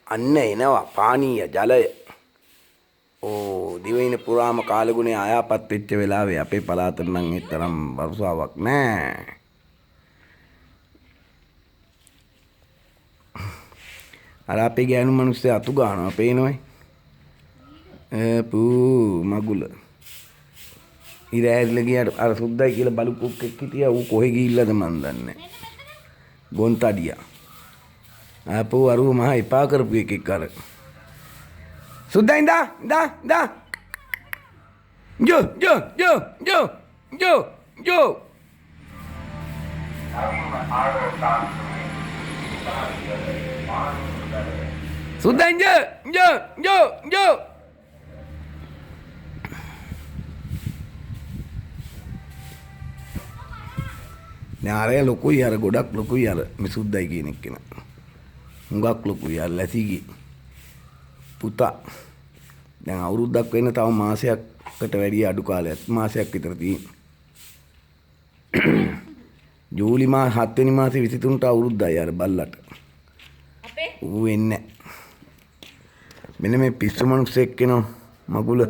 අන්න එනවා පානීය ජලය. ඕ දිවයින පුරාම කාලගුණේ අයාපත් වෙච්ච වෙලාවේ අපේ පළාතට නම් ඒ තරම් වර්ෂාවක් නෑ. අර අපේ ගෑනු මිනිස්සු අතු ගන්නවා පේනවයි. පූ මගුල. ඉර ඇරිලා ගියාට අර සුද්දයි කියලා බලු කුක්කෙක් හිටියා. ඌ කොහෙ ගිහිල්ලාද මන් දන්නේ. ගොන්තඩියා. අපෝ අරුව මහා එපා කරපු එකෙක් අර. සුද්දා ඉඳා. ජෝ. සුද්දා ජෝ. නාරය ලොකුයි අර ගොඩක් ලොකුයි අර මේ සුද්දයි කියන එක්කෙනා. හුඟක් ලොකුයි අර ලැසිගේ පුතා. දැන් අවුරුද්දක් වෙන්න තව මාසයකට වැඩි අඩු කාලයක් මාසයක් විතර තියෙනවා. ජූලි මාස 7 වෙනි මාසේ 23ට අවුරුද්දයි අර බල්ලට. අපේ ඌ එන්නේ. මෙන්න මේ පිස්සු මිනිස්සෙක් කෙනා මගුල.